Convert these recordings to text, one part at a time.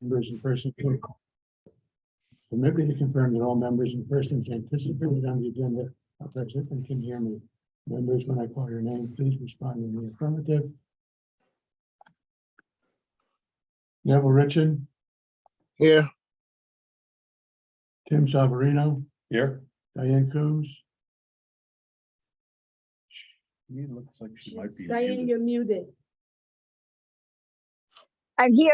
Members in person. Permit me to confirm that all members and persons anticipated on the agenda are present and can hear me. Members, when I call your name, please respond in the affirmative. Neville Richard, Here. Tim Savarino, Here. Diane Coons, She looks like she might be Diane, muted. you're muted. I'm here.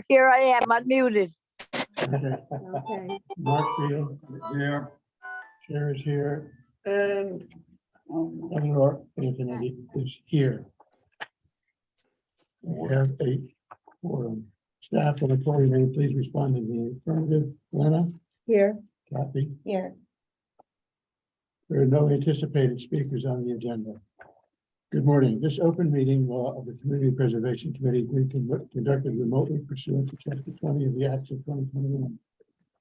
Here I am, unmuted. okay, Okay. Mark Field, Here. Chair is here, Oh, Eleanor Anthony is here. We have a quorum. Staff, when I call your name, please respond in the affirmative. Lena, here. Kathy. Here. There are no anticipated speakers on the agenda. Good morning. This open meeting of the Community Preservation Committee we conducted remotely pursuant to Chapter 20 of the Acts of 2021.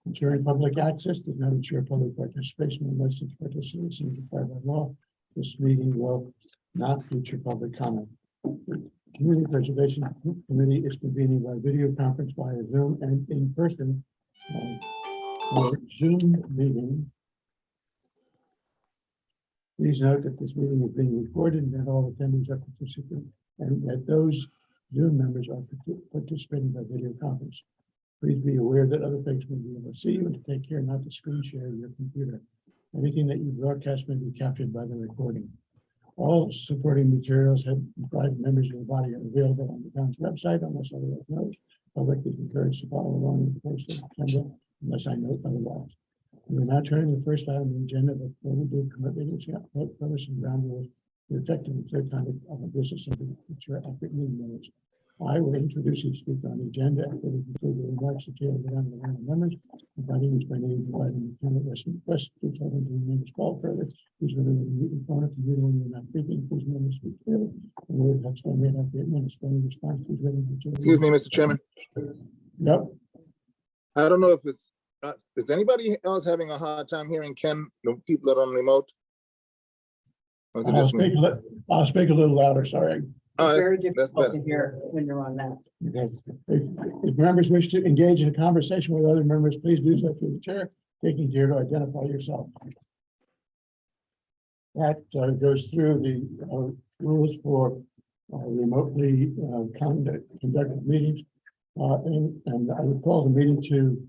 Ensuring public access does not ensure public participation unless its participation is required by law. This meeting will not feature public comment. The Community Preservation Committee is convening by video conference via Zoom and in person. For Zoom meeting, please note that this meeting is being recorded and that all attendees are participants and that those Zoom members are participating by video conference. Please be aware that other folks may be able to see you and to take care not to screen share your computer. Anything that you broadcast may be captured by the recording. All supporting materials have private members of the body are available on the town's website unless otherwise noted. Public is encouraged to follow along with the post agenda unless I note otherwise. We're now turning to the first item on the agenda, but before we do, commit meetings, cover some ground rules, the effective and clear conduct of a business and ensure accurate meeting minutes. I will introduce each speaker on the agenda after we conclude the remarks of the random members, inviting each by name, providing the candidate request to tell them to name is called further. Please remember to mute your phone if you're when you're not speaking. Please remember to speak clearly. And we have spent it after 8 minutes. Any response, please ready to. Excuse me, Mr. Chairman. Yep. I don't know if it's, is anybody else having a hard time hearing Ken, the people that are on remote? Or is it just me? I'll speak a little louder, sorry. Oh, Very that's difficult better. to hear when you're on that. Okay. If members wish to engage in a conversation with other members, please do so through the chair, taking care to identify yourself. That goes through the rules for remotely conducted meetings. And I would call the meeting to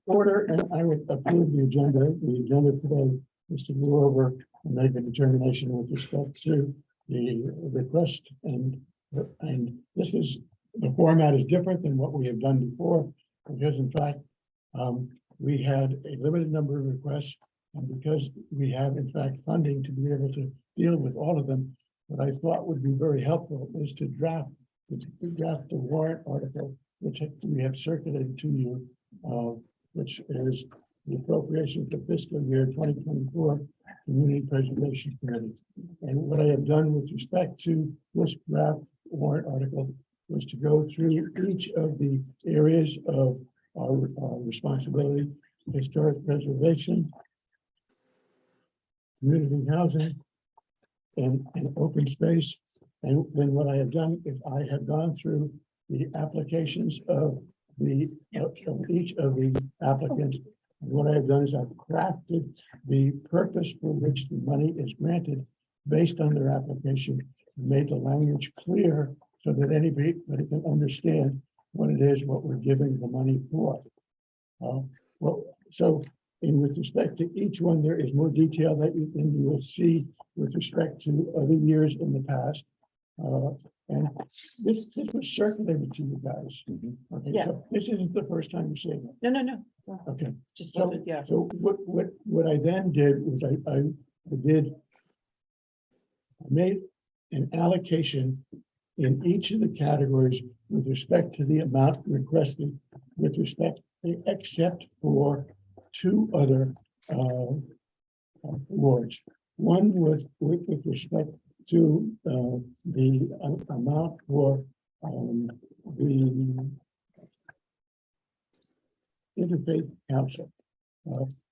order and I would approve the agenda. The agenda today is to go over and make a determination with respect to the request and this is, the format is different than what we have done before, because in fact, we had a limited number of requests, and because we have in fact funding to be able to deal with all of them, what I thought would be very helpful is to draft the warrant article, which we have circulated to you, which is the appropriation for fiscal year 2024 Community Preservation Committee. And what I have done with respect to this draft warrant article was to go through each of the areas of our responsibility: historic preservation, community housing, and open space. And then what I have done is I have gone through the applications of each of the applicants. And what I have done is I've crafted the purpose for which the money is granted based on their application, and made the language clear so that anybody can understand what it is, what we're giving the money for. So with respect to each one, there is more detail that you will see with respect to other years in the past. And this was circulated to you guys. Okay, Yeah. so this isn't the first time you're seeing it. No. Okay. Just So, wanted, yeah. so what I then did was I made an allocation in each of the categories with respect to the amount requested, with respect, except for two other awards. One with respect to the amount for the Interfaith Council.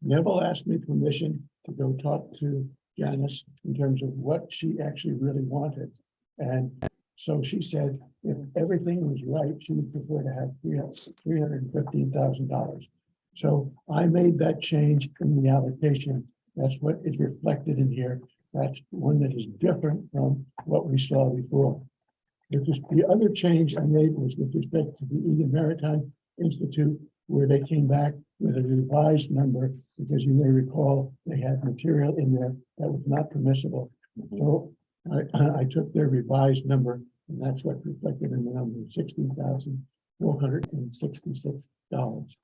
Neville asked me permission to go talk to Janice in terms of what she actually really wanted. And So she said if everything was right, she would prefer to have $315,000. So I made that change in the allocation. That's what is reflected in here. That's one that is different from what we saw before. The other change I made was with respect to the Eden Maritime Institute, where they came back with a revised number, because you may recall they had material in there that was not permissible. So I took their revised number, and that's what reflected in the number of $16,466.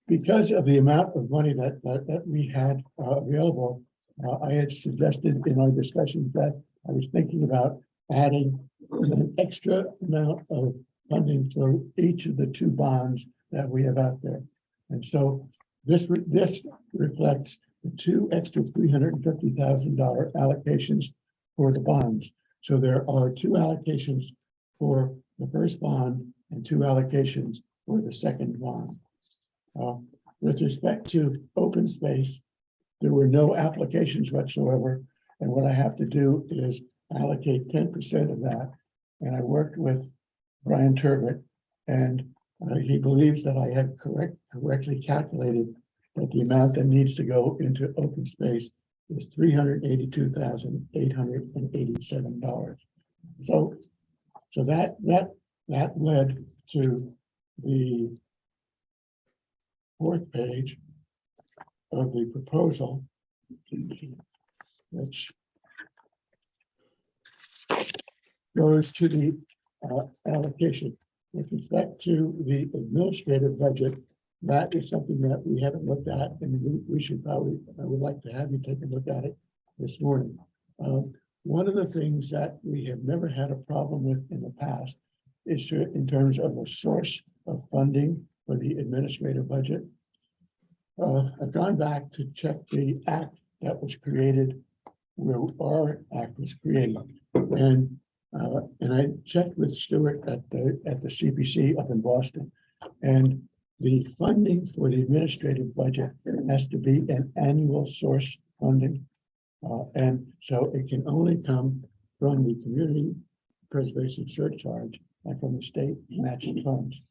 Because of the amount of money that we had available, I had suggested in our discussions that I was thinking about adding an extra amount of funding for each of the two bonds that we have out there. And so this reflects the two extra $350,000 allocations for the bonds. So there are two allocations for the first bond and two allocations for the second bond. With respect to open space, there were no applications whatsoever. And what I have to do is allocate 10% of that. And I worked with Brian Turbot, and he believes that I have correctly calculated that the amount that needs to go into open space is $382,887. So that led to the fourth page of the proposal, which goes to the allocation. With respect to the administrative budget, that is something that we haven't looked at, and we should probably, I would like to have you take a look at it this morning. One of the things that we have never had a problem with in the past is in terms of the source of funding for the administrative budget. I've gone back to check the act that was created, where our act was created, and I checked with Stuart at the CPC up in Boston, and the funding for the administrative budget has to be an annual source funding, and so it can only come from the community preservation surcharge and from the state matching funds.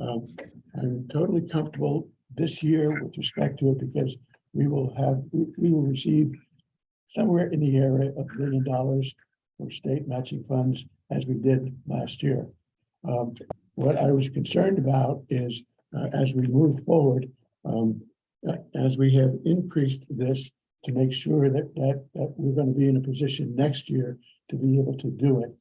I'm totally comfortable this year with respect to it, because we will receive somewhere in the area of $1 billion for state matching funds, as we did last year. What I was concerned about is as we move forward, as we have increased this to make sure that we're going to be in a position next year to be able to do it.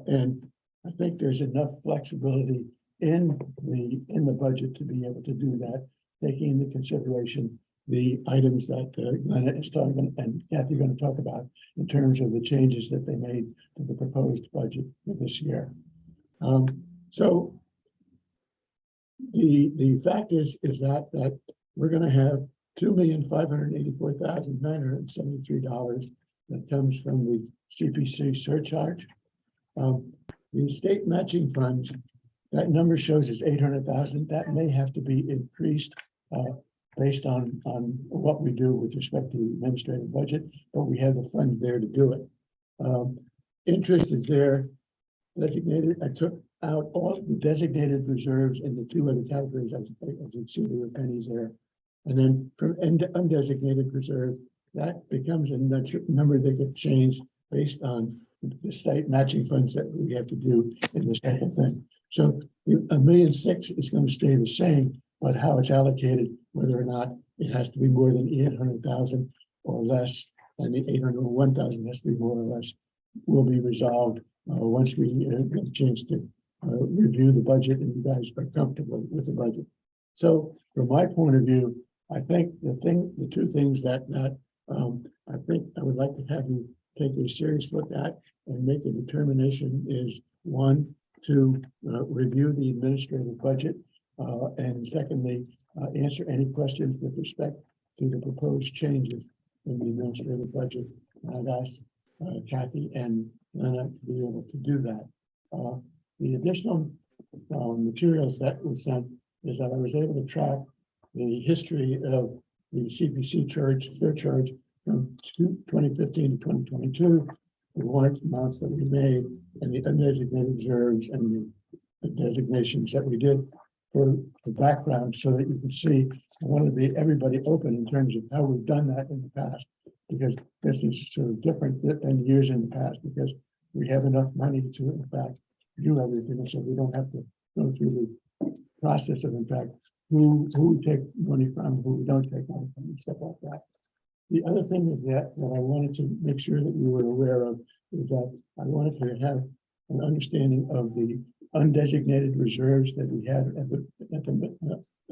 And I think there's enough flexibility in the budget to be able to do that, taking into consideration the items that Glenna is talking and Kathy are going to talk about in terms of the changes that they made to the proposed budget for this year. So the fact is that we're going to have $2,584,973 that comes from the CPC surcharge. The state matching funds, that number shows is 800,000. That may have to be increased based on what we do with respect to the administrative budget, but we have the funds there to do it. Interest is there designated. I took out all the designated reserves in the two other categories, as you can see, there were pennies there. And then from undesignated reserve, that becomes a number that gets changed based on the state matching funds that we have to do in the second thing. So $1.6 million is going to stay the same, but how it's allocated, whether or not it has to be more than 800,000 or less, and the 801,000 has to be more or less, will be resolved once we get a chance to review the budget and you guys are comfortable with the budget. So from my point of view, I think the two things that I think I would like to have you take a serious look at and make a determination is, one, to review the administrative budget, and secondly, answer any questions with respect to the proposed changes in the administrative budget. I've asked Kathy and Lena to be able to do that. The additional materials that were sent is that I was able to track the history of the CPC surcharge from 2015 to 2022. the warrant amounts that we made and the undesignated reserves and the designations that we did for the background so that you can see, I want to be everybody open in terms of how we've done that in the past. Because this is sort of different than years in the past, because we have enough money to, in fact, do everything, so we don't have to go through the process of, in fact, who we take money from, who we don't take money from, and stuff like that. The other thing is that I wanted to make sure that you were aware of is that I wanted to have an understanding of the undesignated reserves that we had at the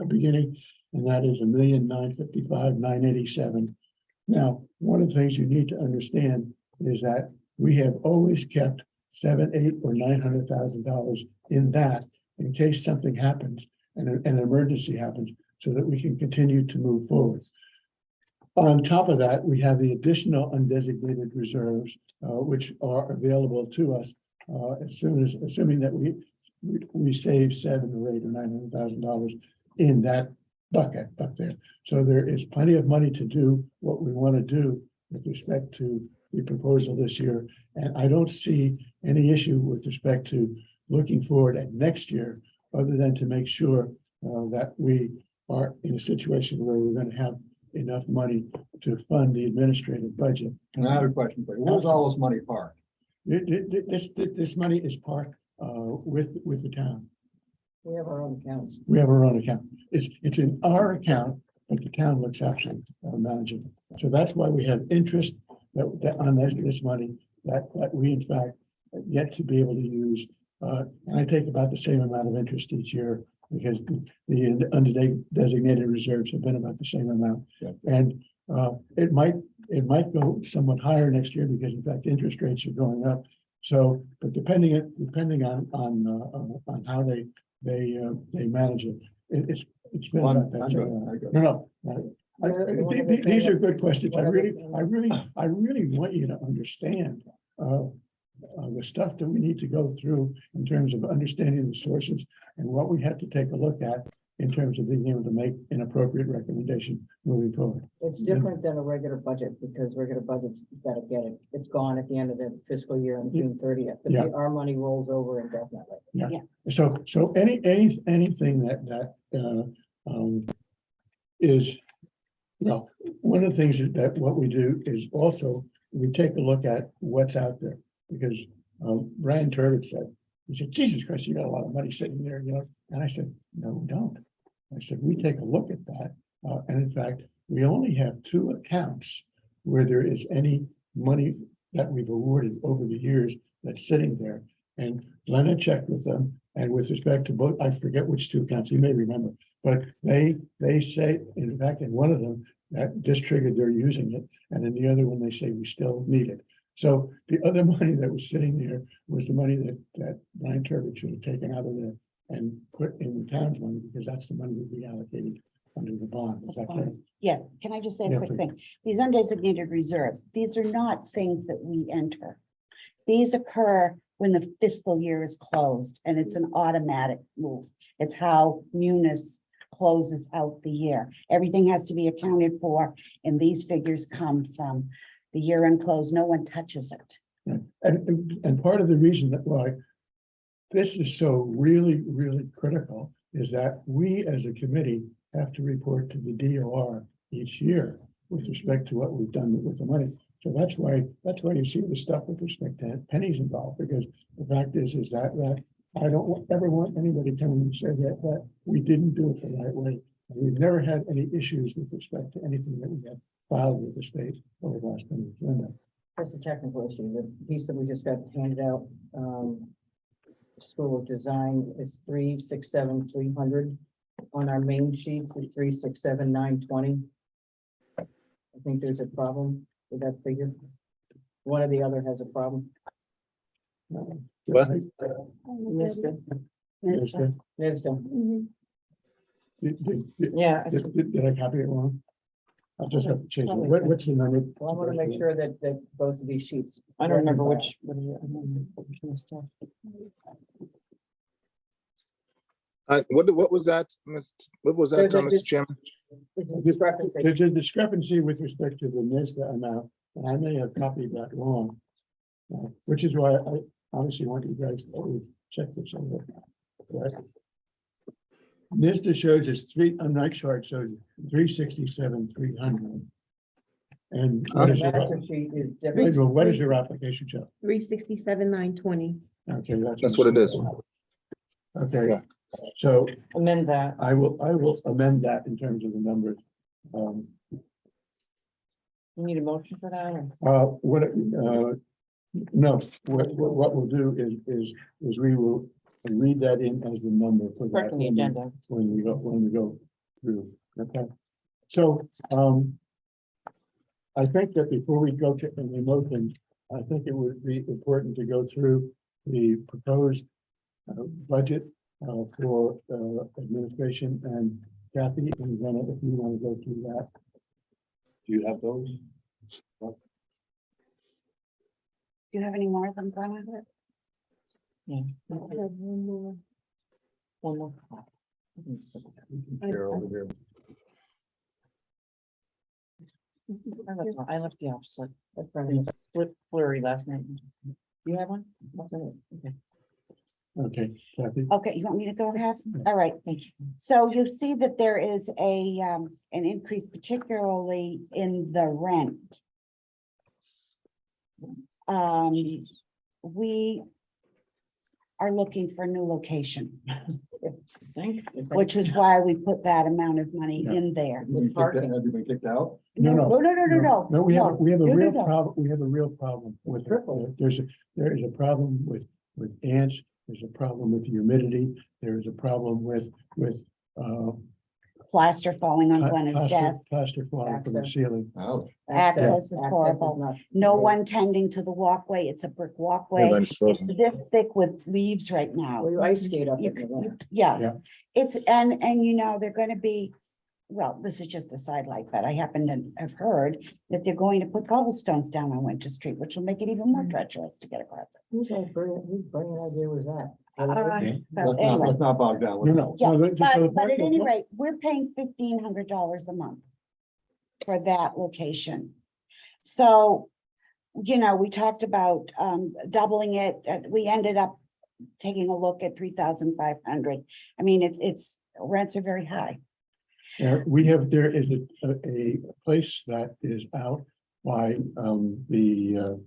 beginning, and that is 1,955,987. Now, one of the things you need to understand is that we have always kept $700,000, $800,000 or $900,000 in that in case something happens and an emergency happens, so that we can continue to move forward. On top of that, we have the additional undesignated reserves, which are available to us assuming that we save $700,000 or $800,000 or $900,000 in that bucket up there. So there is plenty of money to do what we want to do with respect to the proposal this year. And I don't see any issue with respect to looking forward at next year, other than to make sure that we are in a situation where we're going to have enough money to fund the administrative budget. And I have a question for you. Where's all this money parked? This money is parked with the town. We have our own accounts. We have our own account. It's in our account, but the town looks after managing it. So that's why we have interest that on this money that we in fact yet to be able to use. And I take about the same amount of interest each year, because the undesignated reserves have been about the same amount. Yeah. And it might go somewhat higher next year, because in fact interest rates are going up. So, but depending on how they manage it, it's been about that. These are good questions. I really want you to understand the stuff that we need to go through in terms of understanding the sources and what we have to take a look at in terms of being able to make an appropriate recommendation moving forward. It's different than a regular budget, because regular budgets, you gotta get it. It's gone at the end of the fiscal year on June 30th. But Yeah. our money rolls over indefinitely. So anything that is, well, one of the things that what we do is also we take a look at what's out there, because Brian Turbot said, he said, Jesus Christ, you got a lot of money sitting there, and I said, no, we don't. I said, we take a look at that. And in fact, we only have 2 accounts where there is any money that we've awarded over the years that's sitting there. And Glenn checked with them, and with respect to both, I forget which 2 accounts, you may remember, but they say, in fact, in one of them, that just triggered they're using it, and in the other one, they say we still need it. So the other money that was sitting there was the money that Brian Turbot should have taken out of there and put in the town's money, because that's the money that we allocated under the bond. Is that correct? Yeah, can I just say Yeah, a quick please. thing? These undesignated reserves, these are not things that we enter. These occur when the fiscal year is closed, and it's an automatic move. It's how Munis closes out the year. Everything has to be accounted for, and these figures come from the year-end close. No one touches it. And part of the reason that why this is so really critical is that we as a committee have to report to the DOR each year with respect to what we've done with the money. So that's why you see the stuff with respect to pennies involved, because the fact is that I don't ever want anybody coming and say that we didn't do it the right way. We've never had any issues with respect to anything that we have filed with the state over the last 10 years. Linda. That's a technical issue. The piece that we just got handed out, School of Design is 367,300. On our main sheet, it's 367,920. I think there's a problem with that figure. One or the other has a problem. What? NISDA. NISDA. NISDA. Did Yeah. did I copy it wrong? I'll just have to change it. What's the number? Well, I want to make sure that both of these sheets. I don't remember which. What was that, what was that, There's a Mr. Chairman? Discrepancy. There's a discrepancy with respect to the NISDA amount, and I may have copied that wrong. Which is why I honestly want you guys to always check this over. Right? This just shows us on my chart, so 367, 300. And what The is your, master sheet is different. what is your application show? 367, 920. Okay, That's what it is. Okay, Yeah. so Amend that. I will amend that in terms of the numbers. You need a motion for that? Or? No, what we'll do is we will read that in as the number for that. Correct on the agenda. When we go through, okay? So, I think that before we go to any motion, I think it would be important to go through the proposed budget for administration, and Kathy, if you want to go through that. Do you have those? Do you have any more of them, Donna? Yeah. One more. Share over here. I left the opposite. That's right. Flurry last night. You have one? Okay. Okay, Kathy. Okay, you want me to go ahead? All right. Thank you. So you see that there is an increase, particularly in the rent. We are looking for a new location, which is why we put that amount of money in there. Have you been kicked out? No. No, No, we have a No, real no. problem. We have a real problem with there is a problem with ants. There's a problem with humidity. There is a problem with Plaster falling on Glenna's desk. plaster falling from the Access. ceiling. Ouch. Access is horrible. No one tending to the walkway. It's a brick walkway. Everybody's It's frozen. this thick with leaves right now. Well, you ice skate up You in the c- winter. Yeah, Yeah. it's, and you know, they're gonna be, well, this is just a sidelight, but I happen to have heard that they're going to put cobblestones down on Winter Street, which will make it even more treacherous to get across it. Whose brilliant idea was that? So Let's anyway, not bog down. No. yeah, the- so the but at point- any rate, we're paying $1,500 a month for that location. So, you know, we talked about doubling it, we ended up taking a look at 3,500. I mean, it's rents are very high. There is a place that is out by the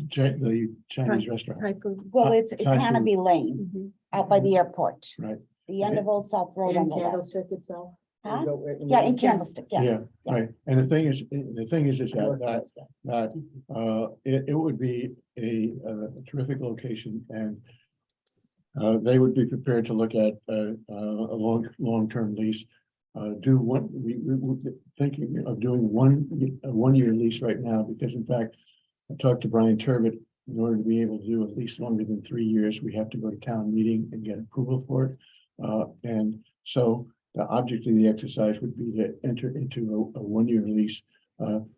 Chinese restaurant. Thai food. Well, it's Thai food. Canopy Lane Mhm. out by the airport. Right. The end of Old South Road In on the left. Candlestick itself? Huh? You go where- Yeah, in the- Candlestick, yeah. Yeah, right. And the thing is that it would be a terrific location, and they would be prepared to look at a long-term lease. We're thinking of doing a one-year lease right now, because in fact, I talked to Brian Turbot. In order to be able to do at least longer than 3 years, we have to go to town meeting and get approval for it. And so the object of the exercise would be to enter into a one-year lease,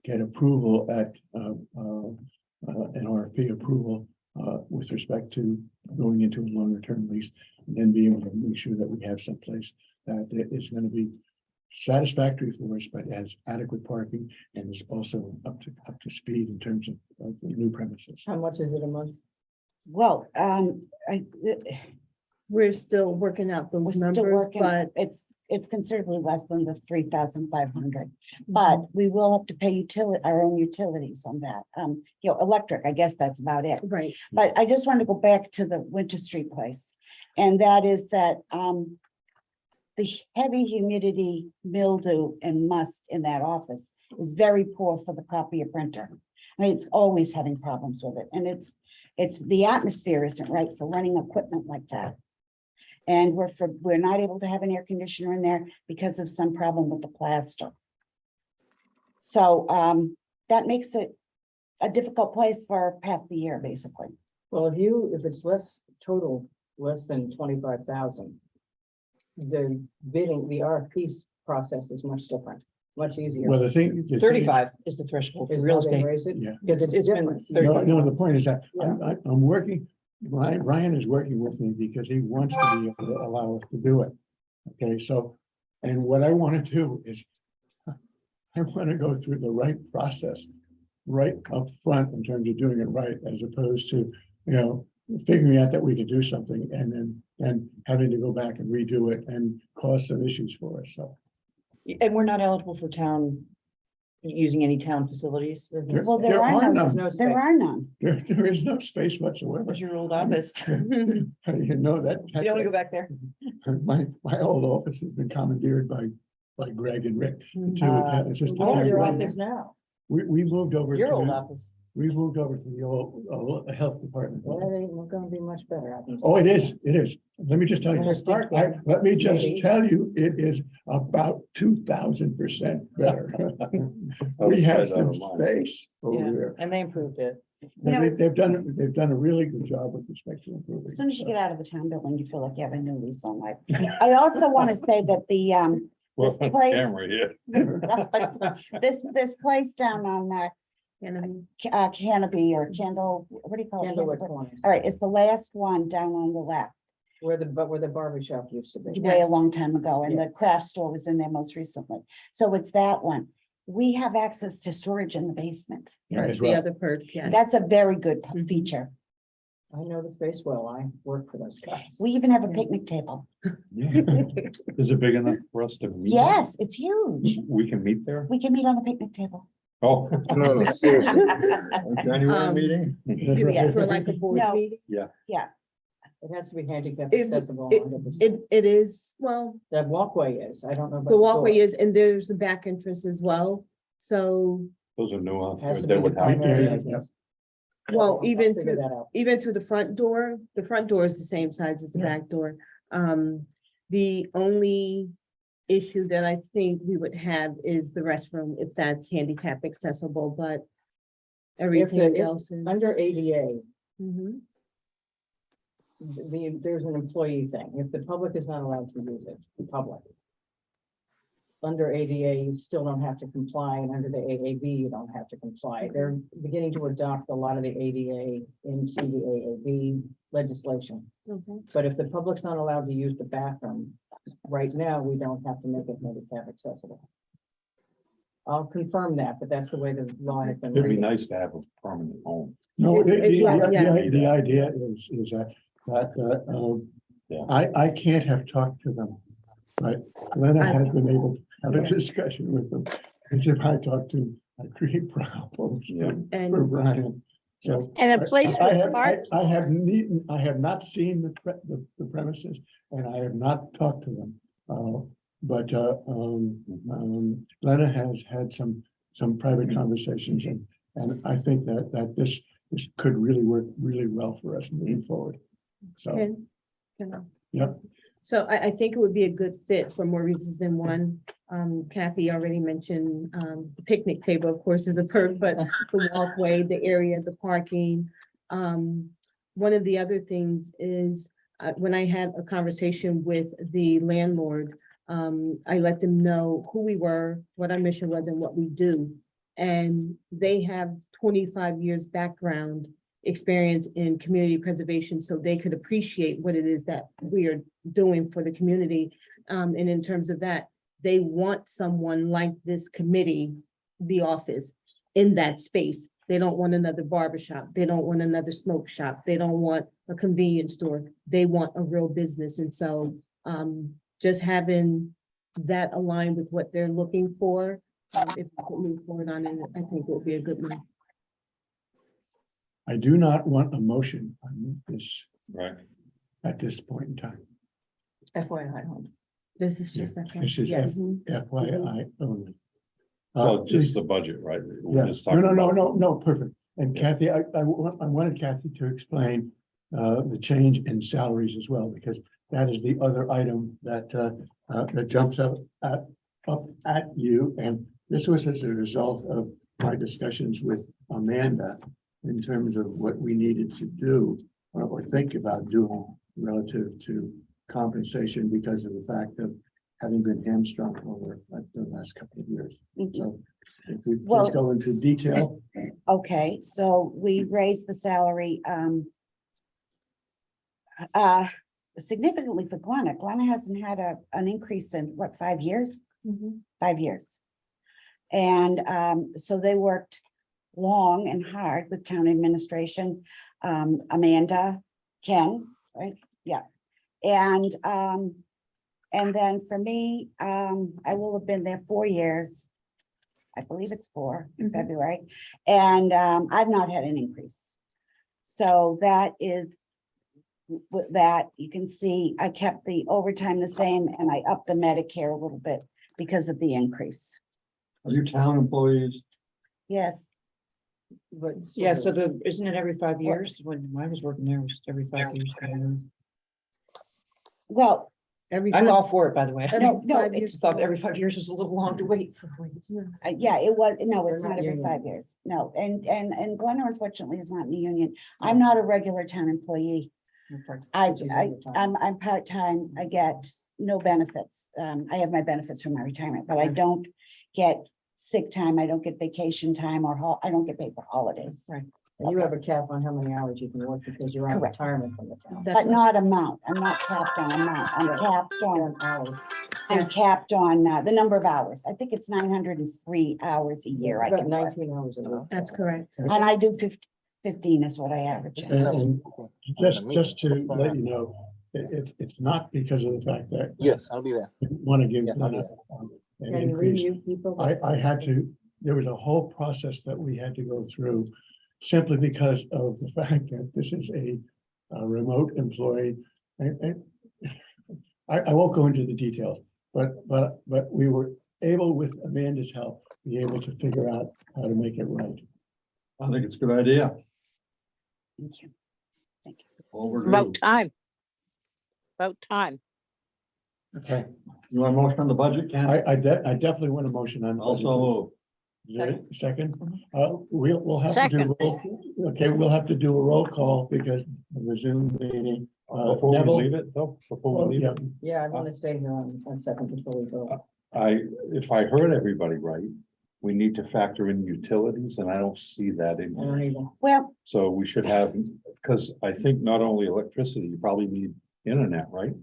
get approval at an RFP approval with respect to going into a longer-term lease, and then be able to make sure that we have someplace that is going to be satisfactory for us, but has adequate parking and is also up to speed in terms of the new premises. How much is it a month? Well, We're still working out we're those still numbers, working, but it's considerably less than the 3,500. But we will have to pay our own utilities on that. Electric, I guess that's about it. right, But I just want to go back to the Winter Street place. And that is that the heavy humidity, mildew and must in that office is very poor for the copier printer. I mean, it's always having problems with it, and it's the atmosphere isn't right for running equipment like that. And we're not able to have an air conditioner in there because of some problem with the plaster. So that makes it a difficult place for half the year, basically. Well, if it's less than 25,000. The RFP process is much different, much easier. Well, the thing. 35 is the threshold for Is real how they estate. raise it? Yeah. Because It's been different. 30. No, the point is that Yeah. I'm working, Ryan is working with me because he wants to be able to allow us to do it. Okay, so, and what I want to do is I want to go through the right process right up front in terms of doing it right, as opposed to, figuring out that we could do something and then having to go back and redo it and cause some issues for us, so. And we're not eligible for using any town facilities. Well, there are none. none. No There space. are none. There is no space whatsoever. Where's your old office? You know that. You don't want to go back there? My old office has been commandeered by Greg and Rick. the two of them. It's just a Oh, tiny your room. office now, We moved over. your old to office. We moved over to the old, health department. Well, they were gonna be much better. I think. Oh, it is. Let me just tell you. When it's dark there. Let me just Maybe. tell you, it is about 2,000% better. We have some space over Yeah, there. and they improved it. And they've done a really good job with respect to improving. As soon as you get out of the town building, you feel like you have a new lease on life. I also want to say that this place, this place down on Canopy or Candle, what do you call it? Candlewood Corners, All right, it's the last one down on the left, where the barber shop used to be. way a long time ago, and Yeah. the craft store was in there most recently. So it's that one. We have access to storage in the basement. Yeah, That's as the well. other perk, yes. That's a very good Mhm. feature. I know the space well. I work for those guys. We even have a picnic table. Is it big enough for us to meet? Yes, it's huge. We can meet there? We can meet on the picnic table. Oh. No, seriously. January Um, meeting? For like a board No. meeting. It has to be handicap If- accessible. It, 100%. it is, well, That walkway is, I don't know. about the walkway door. is, and there's the back entrance as well. So, Those are new Has ones. to They be the would have. primary Yeah, entrance. well, I'll even figure through, that out. even through the front door is the same size as the Yeah. back door. The only issue that I think we would have is the restroom, if that's handicap accessible, but everything if else is. Under ADA, Mhm. there's an employee thing. If the public is not allowed to use it, the public. Under ADA, you still don't have to comply, and under the AAB, you don't have to comply. They're beginning to adopt a lot of the ADA into the AAB legislation. Okay. But if the public's not allowed to use the bathroom, right now, we don't have to make it handicap accessible. I'll confirm that, but that's the way the law has been It'd be written. nice to have a permanent home. No, Yeah. the idea is that, Yeah. I can't have talked to them. But Glenna has been able to have a discussion with them, as if I talked to, I create problems Yeah. for And Brian. So. And a place I with have, park, I have not seen the premises, and I have not talked to them. But Glenna has had some private conversations, and I think that this could really work really well for us moving forward. So, can I- yep. So I think it would be a good fit for more reasons than one. Kathy already mentioned, the picnic table, of course, is a perk, but the walkway, the area, the parking. One of the other things is, when I had a conversation with the landlord, I let them know who we were, what our mission was, and what we do. And they have 25 years background experience in community preservation, so they could appreciate what it is that we are doing for the community. And in terms of that, they want someone like this committee, the office, in that space. They don't want another barber shop. They don't want another smoke shop. They don't want a convenience store. They want a real business. And so just having that aligned with what they're looking for, if we could move forward on it, I think it would be a good move. I do not want a motion on this Right. at this point in time. FYI. hon. This is just. This is Yes. FYI only. Well, just the budget, right? We're Yeah, just talking about- no, perfect. And Yeah. Kathy, I wanted Kathy to explain the change in salaries as well, because that is the other item that jumps up at you. And this was as a result of my discussions with Amanda in terms of what we needed to do or think about doing relative to compensation because of the fact of having been hamstrung over the last couple of years. So if we Well- just go into detail. Okay, so we raised the salary significantly for Glenna. Glenna hasn't had an increase in what, 5 years? Mhm. 5 years. And so they worked long and hard with town administration, Amanda, Ken, right? Yeah. And then for me, I will have been there 4 years. I believe it's 4 in February, and I've not had an increase. So that is, with that, you can see I kept the overtime the same and I upped the Medicare a little bit because of the increase. Are you town employees? Yes, But Yeah, so isn't it every 5 years? When I was working there, it was every 5 years. well, Every I'm five- all for it, by the way. No, no, I just thought every 5 years was a little long to wait. yeah, it was, no, it's They're not not every union. 5 years. No, and Glenna unfortunately is not in the union. I'm not a regular town employee. I'm part-time. I get no benefits. I have my benefits from my retirement, but I Okay. don't get sick time. I don't get vacation time or I don't get paid for holidays. Right. And you have a cap on how many hours you can work because you're on Correct. retirement from the town. That's But not amount. I'm not capped on amount. Hours. I'm capped on the number of hours. I think it's 903 hours a year I You've got can work. 19 hours a week. That's correct. And I do 15 is what I average. And Okay. just to What's going let on? you know, it's not because of the fact that. Yes, I'll be there. I Want to give Yeah, I'll be Glenna an Can you increase. remute people? I had to, there was a whole process that we had to go through simply because of the fact that this is a remote employee. And I won't go into the details, but we were able, with Amanda's help, be able to figure out how to make it right. I think it's a good idea. Thank you. Overdue. About time. About time. Okay, You want a motion on the budget, Ken? I definitely want a motion on. the budget. Also move. Is there a second, we'll have to Second. do, okay, we'll have to do a roll call because of the Zoom meeting. Before we Neville? leave it, though, before Oh, we leave yeah, it, Yeah, I want to stay here on second before we go. if I heard everybody right, we need to factor in utilities, and I don't see that in I here. don't even, Well, So we should have, because I think not only electricity, you probably need internet, right?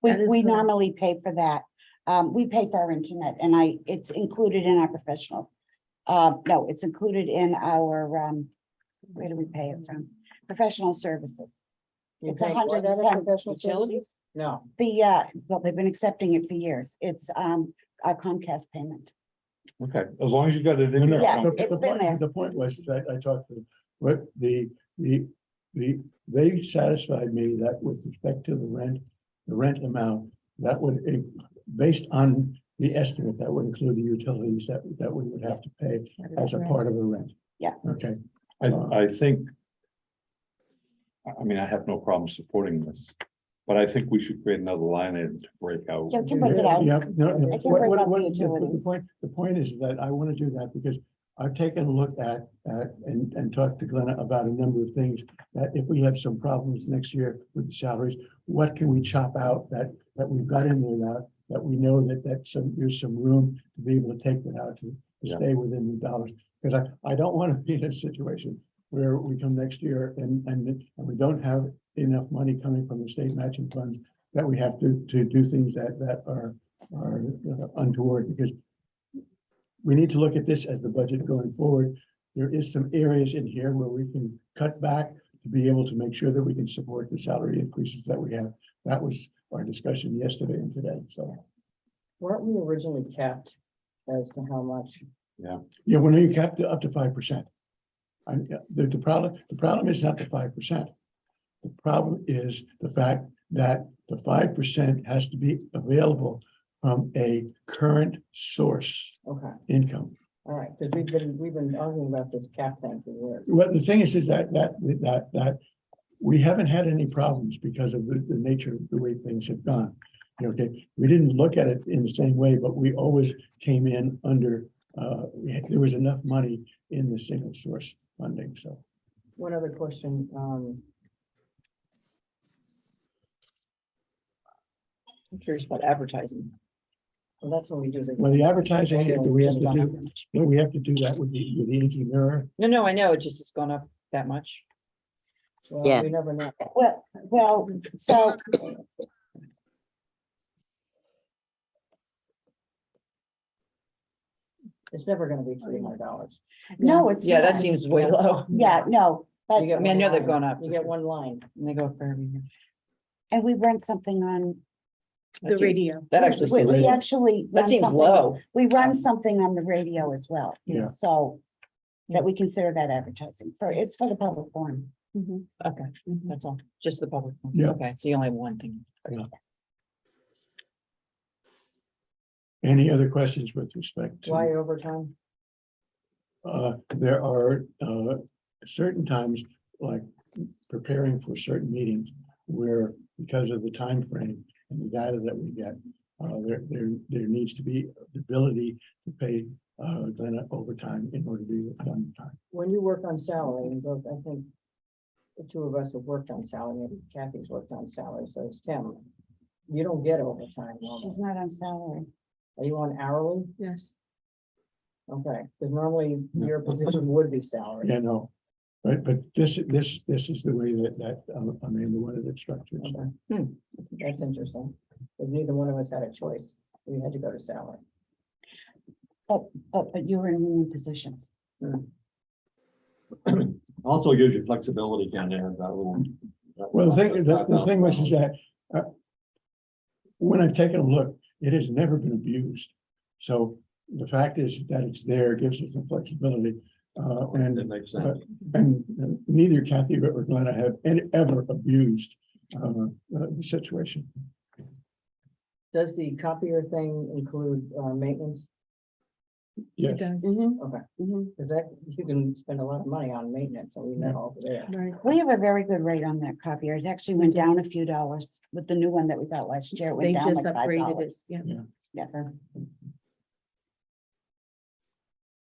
That is we correct. normally pay for that. We pay for our internet and it's included in our professional. No, it's included in our, where do we pay it from? Professional services. you It's pay more than 110 professional utilities? services? No, Well, they've been accepting it for years. It's, a Comcast payment. Okay, as long as you got it in there. Yeah, the it's been there. point, the point was that I talked to, what they satisfied me that with respect to the rent amount, that would, based on the estimate, that would include the utilities that we would have to pay That is as a correct. part of the rent. Yeah. Okay, I think. I mean, I have no problem supporting this, but I think we should create another line item to break out. Yeah, we can break it out. Yeah, no, no. I can break out the What- utilities. The point is that I want to do that because I've taken a look at, and talked to Glenna about a number of things. That if we have some problems next year with the salaries, what can we chop out that we've got in there now? That we know that there's some room to be able to take that out to Yeah. stay within the dollars. Because I don't want to be in a situation where we come next year and we don't have enough money coming from the state matching funds that we have to do things that are untoward, because we need to look at this as the budget going forward. There is some areas in here where we can cut back to be able to make sure that we can support the salary increases that we have. That was our discussion yesterday and today, so. weren't we originally capped as to how much? Yeah, when you cap it up to 5%. The problem is not the 5%. The problem is the fact that the 5% has to be available from a current source Okay, income. all right, because we've been arguing about this cap thing for years. Well, the thing is that we haven't had any problems because of the nature of the way things have gone. Okay, we didn't look at it in the same way, but we always came in under, there was enough money in the single source funding, so. One other question, I'm curious about advertising. well, that's when we do the. Well, the advertising, we have to Gone up do, that much. we have to do that with the Inky Mirror. No, I know, it just has gone up that much. Well, Yeah. we never know. Well, so It's never gonna be $300. No, it's. Yeah, that not. seems way low. Yeah, no, but, You get I mean, I one know they've line. gone up. You get one line. And they go up for every year. and we run something on, The That seems- radio. That actually, we seems- actually. that run seems something- low. We run something on the radio as well. Yeah. So that we consider that advertising for, it's for the public forum. Mhm. Okay, that's all. Just the public. one. Yeah. Okay, so you only have one thing. Any other questions with respect to? Why overtime? There are certain times, like preparing for certain meetings, where because of the time frame and the data that we get, there needs to be the ability to pay Glenna overtime in order to be done in time. When you work on salary, and both, I think the two of us have worked on salary, maybe Kathy's worked on salary, so it's Tim. You don't get overtime. She's normally. not on salary. Are you on hourly? Yes. Okay, because normally No. your position would be salary. Yeah, no, but this is the way that Amanda wanted it structured. so. Okay. That's interesting. But neither one of us had a choice. We had to go to salary. But you were in union positions. Also gives you flexibility down there, that little. Well, the thing was is that when I've taken a look, it has never been abused. So the fact is that it's there, gives us some flexibility. That makes sense. And neither Kathy or Glenna have ever abused the situation. Does the copier thing include maintenance? Yes. It does. Okay, Mhm. because that, you can spend a lot of money on maintenance, so we know over there. Right. We have a very good rate on that copier. It actually went down a few dollars with the new one that we got last year. It They went down just like $5. upgraded it. Yeah. Yeah.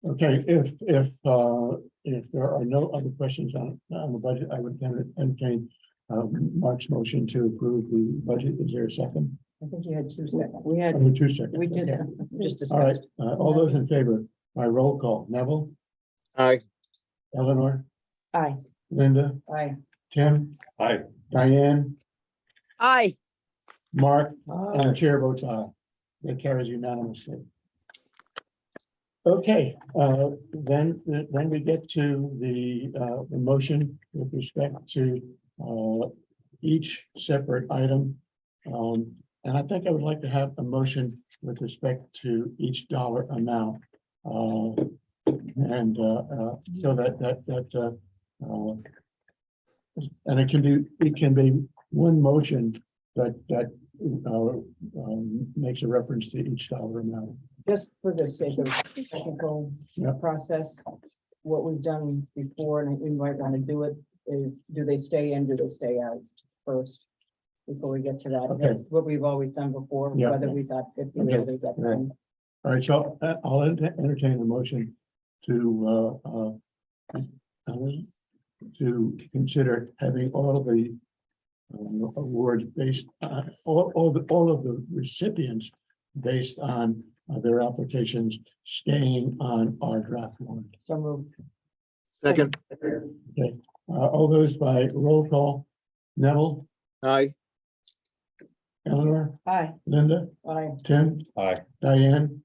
Okay, if there are no other questions on the budget, I would entertain Mark's motion to approve the budget. Is there a second? I think you had 2 seconds. We had, Oh, 2 seconds. we did it, just All right, discussed. all those in favor, by roll call, Neville, Aye, Eleanor, Aye. Linda, Aye. Tim, Hi, Diane, Aye. Mark, and the chair votes aye. That carries unanimously. Okay, then we get to the motion with respect to each separate item. And I think I would like to have a motion with respect to each dollar amount. And so and it can be one motion that makes a reference to each dollar amount. Just for the sake of technical Yep. process, what we've done before, and we might want to do it, is do they stay in, do they stay out first? Before we get to that, Okay. that's what we've always done before, Yeah. whether we thought 50, Okay. whether we got Right. 10. All right, so I'll entertain a motion to consider having all of the awards based, all of the recipients based on their applications staying on our draft warrant. So moved. second, All those by roll call, Neville, aye, Eleanor, Aye. Linda, Aye. Tim, hi. Diane,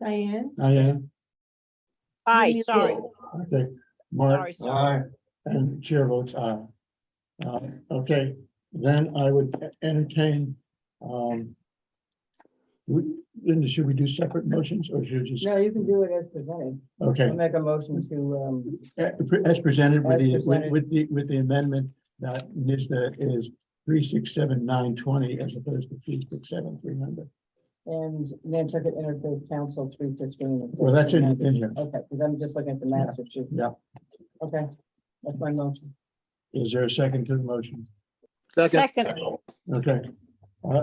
Diane? Diane, Aye, you sorry. okay, Mark. Sorry. And chair votes aye. Okay, then I would entertain, Linda, should we do separate motions or should we just, No, you can do it as presented. okay, I'll make a motion to, as presented with As presented. with the amendment that NISDA is 367,920 as opposed to 367,300. and Nantucket Interfaith Council 315. Well, that's in here. Okay, because I'm just looking at the master sheet. Yeah. Okay, that's my motion. Is there a second to the motion? second, Second. Okay,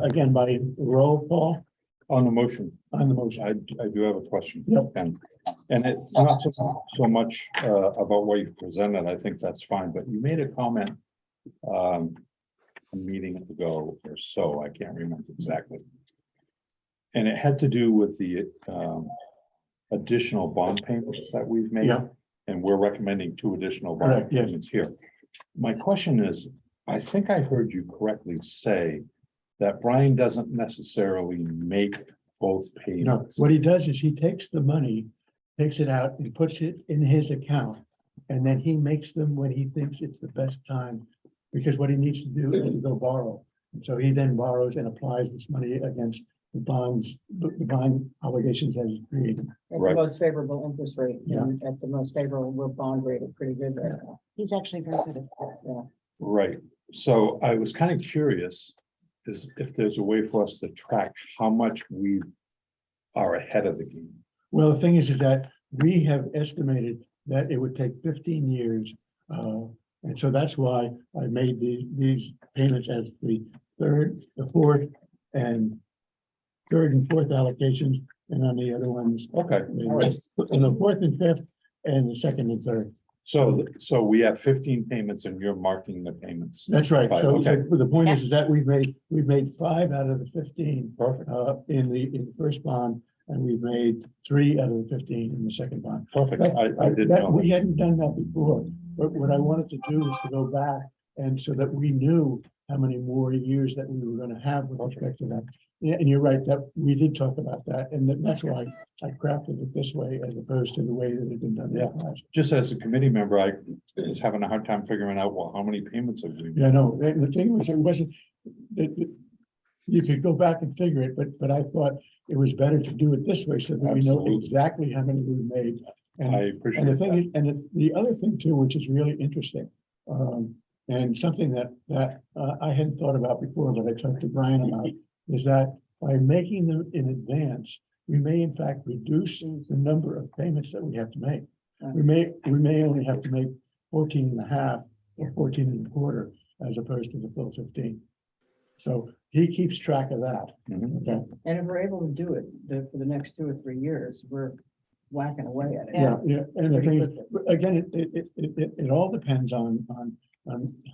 again, by roll call On the motion, on the motion. I do have a question. Yep. And it's not so much about what you presented, I think that's fine, but you made a comment a meeting ago or so, I can't remember exactly. And it had to do with the additional bond payments that we've made. Yeah. And we're recommending 2 additional Correct, bond yes. payments here. My question is, I think I heard you correctly say that Brian doesn't necessarily make both No, payments. what he does is he takes the money, takes it out and puts it in his account. And then he makes them when he thinks it's the best time, because what he needs to do is to go borrow. And so he then borrows and applies this money against the bonds, the bond obligations that he's created. At the Right. most favorable interest rate, Yeah. and at the most favorable, we're bond rated pretty good right now. He's actually very good at that. Yeah. Right, so I was kind of curious, is if there's a way for us to track how much we are ahead of the game. Well, the thing is that we have estimated that it would take 15 years. And so that's why I made these payments as the third, the fourth, and fourth allocations, and on the other ones, Okay, all right. and the fourth and fifth, and the second and third. So we have 15 payments and you're marking the payments. That's right. Right, So okay. the point is that we've made 5 out of the 15 Perfect, in the first bond, and we've made 3 out of the 15 in the second bond. perfect. That- I didn't that- know. We hadn't done that before, but what I wanted to do was to go back and so that we knew how many more years that we were gonna have with respect to that. Yeah, and you're right, that we did talk about that, and that's why I crafted it this way as opposed to the way that it had been done in the past. Just as a committee member, I was having a hard time figuring out, well, how many payments have we made? Yeah, no, the thing was, it wasn't, you could go back and figure it, but I thought it was better to do it this way so that we know Absolutely. exactly how many we made. I And appreciate the thing, that. is- and the other thing too, which is really interesting, and something that I hadn't thought about before, but I talked to Brian about, is that by making them in advance, we may in fact reduce the number of payments that we have to make. We may only have to make 14 and a half or 14 and a quarter as opposed to the full 15. So he keeps track of that. Mhm. Okay, And if we're able to do it for the next 2 or 3 years, we're whacking away at it. yeah, and the Pretty thing is, quickly. again, it all depends on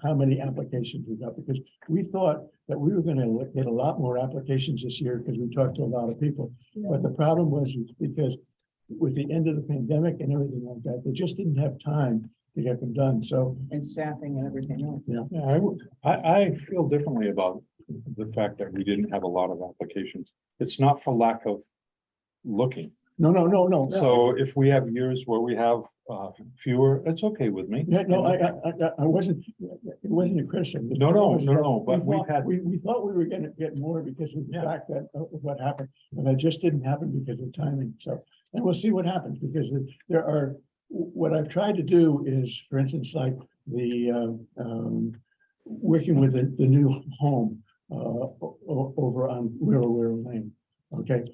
how many applications we got, because we thought that we were gonna get a lot more applications this year, because we talked to a lot of people. But the problem was because with the end of the pandemic and everything like that, they just didn't have time to get them done, so, And staffing and everything else. Yeah, I feel differently about the fact that we didn't have a lot of applications. It's not for lack of looking. no. So if we have years where we have fewer, it's okay with me. Yeah, no, I wasn't, it wasn't a criticism. No, but we've had. We thought we were gonna get more because of the Yeah. fact that of what happened, and that just didn't happen because of timing, so. And we'll see what happens, because there are, what I've tried to do is, for instance, like the, working with the new home, over on Wirral Lane, okay?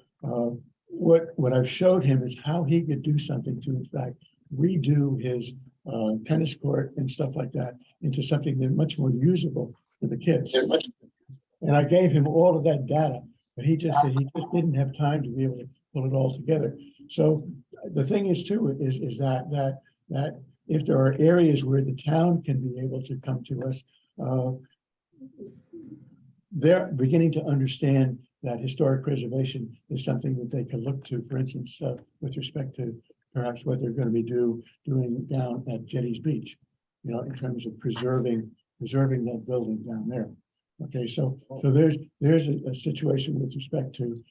What I've showed him is how he could do something to, in fact, redo his tennis court and stuff like that into something that's much more usable for the kids. And I gave him all of that data, but he just said he just didn't have time to be able to pull it all together. So the thing is too, is that if there are areas where the town can be able to come to us, they're beginning to understand that historic preservation is something that they can look to, for instance, with respect to perhaps what they're going to be doing down at Jetty's Beach, you know, in terms of preserving that building down there. Okay, so there's a situation with respect to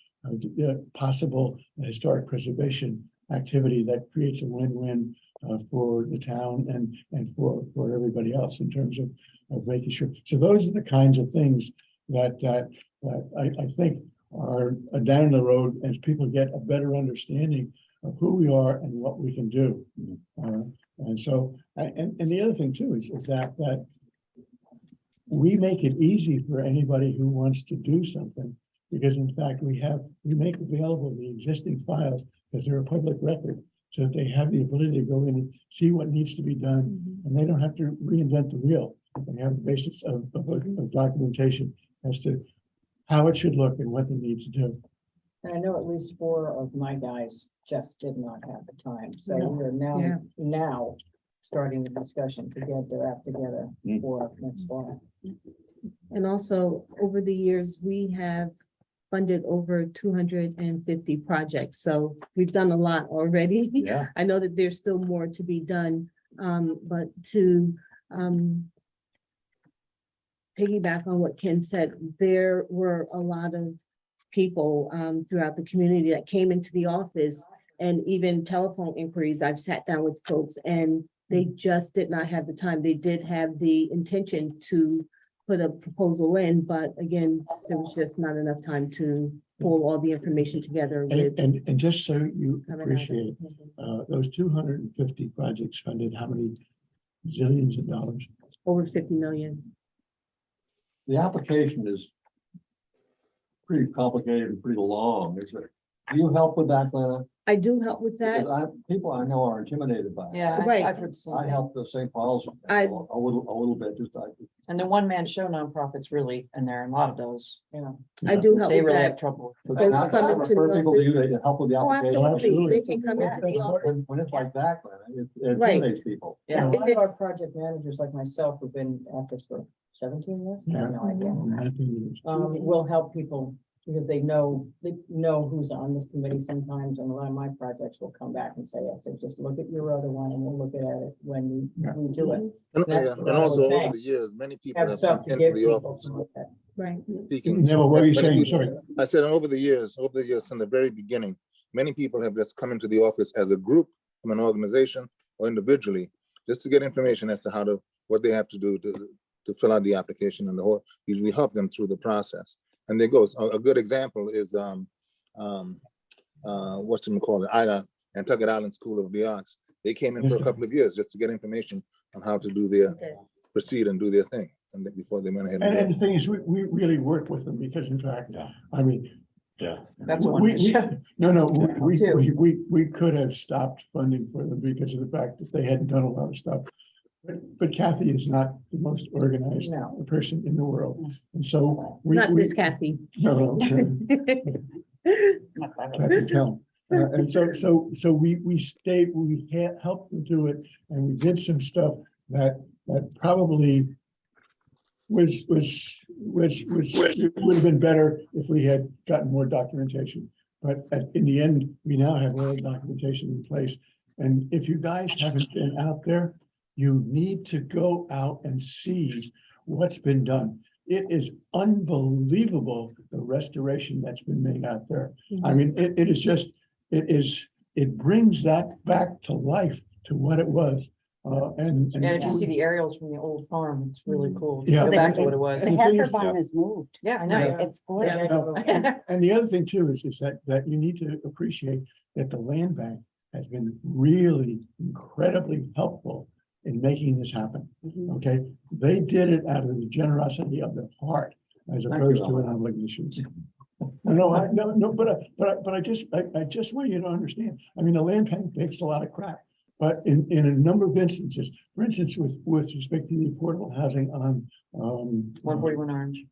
possible historic preservation activity that creates a win-win for the town and for everybody else in terms of making sure. So those are the kinds of things that I think are down the road as people get a better understanding of who we are and what we can do. And so, and the other thing too is that we make it easy for anybody who wants to do something, because in fact, we make available the existing files because they're a public record, so that they have the ability to go in and see what needs to be done, and they don't have to reinvent the wheel. They have a basis of documentation as to how it should look and what they need to do. And I know at least 4 of my guys just did not have the time, so No. we're Yeah. now starting the discussion to get their act together Mm. for next fall. And also, over the years, we have funded over 250 projects, so we've done a lot already. Yeah, I know that there's still more to be done, but to piggyback on what Ken said, there were a lot of people throughout the community that came into the office and even telephone inquiries. I've sat down with folks and they just did not have the time. They did have the intention to put a proposal in, but again, there was just not enough time to pull all the information together with. And just so you having appreciate, other- those 250 projects funded, how many zillions of dollars? Over 50 million. The application is pretty complicated and pretty long, is it? Do you help with that, Glenna? I do help with that. Because people I know are intimidated by it. Yeah, Right. I've heard the same I thing. help the St. Paul's I- a little bit, just I. And the one-man show nonprofits really, and there are a lot of those, you know, I do help they with really that. have trouble. But Folks I come into the refer people to you, office. they can help with the Oh, application. absolutely. They can come into the office. When it's like that, Glenna, it Right. intimidates people. Yeah. A lot of our project managers like myself who've been at this for 17 years, I have no idea. Will help people because they know who's on this committee sometimes, and a lot of my projects will come back and say, yes, so just look at your other one and we'll look at it when we do it. And That's yeah, what and I also would over think. the years, many people Have have stuff come to into give the people office to look at. Right. seeking. Never, what were you many saying? people- Sorry. I said, over the years, from the very beginning, many people have just come into the office as a group, from an organization or individually, just to get information as to what they have to do to fill out the application and the whole, we help them through the process. And there goes, a good example is, Ida, Nantucket Island School of the Arts. They came in for a couple of years just to get information on how to do proceed and do their thing. And then before they went ahead And and the thing is, we really work with them because in fact, Yeah. I mean, Yeah, That's one we- issue. no, Two. we could have stopped funding for them because of the fact that they hadn't done a lot of stuff. But Kathy is not the most organized No. person in the world. And so we. Not we- Miss Kathy. No, Kathy Kell. And so we stayed, we helped them do it, and we did some stuff that probably was it would have been better if we had gotten more documentation. But in the end, we now have all the documentation in place. And if you guys haven't been out there, you need to go out and see what's been done. It is unbelievable, the restoration that's been made out there. I mean, it is just, it brings that back to life to what it was. And And if you see the aerials from the old farm, it's really cool. to Yeah. Go back to what it was. The And the thing heifer is- barn has moved. Yeah, I know. Yeah. It's gorgeous. No, and the other thing too is that you need to appreciate that the land bank has been really incredibly helpful in making this happen. Okay, they did it out of the generosity of their heart as Thank opposed you, to an Alan. obligation. But I just want you to understand. I mean, the land bank takes a lot of crap. But in a number of instances, for instance, with respect to the affordable housing on 141 Orange.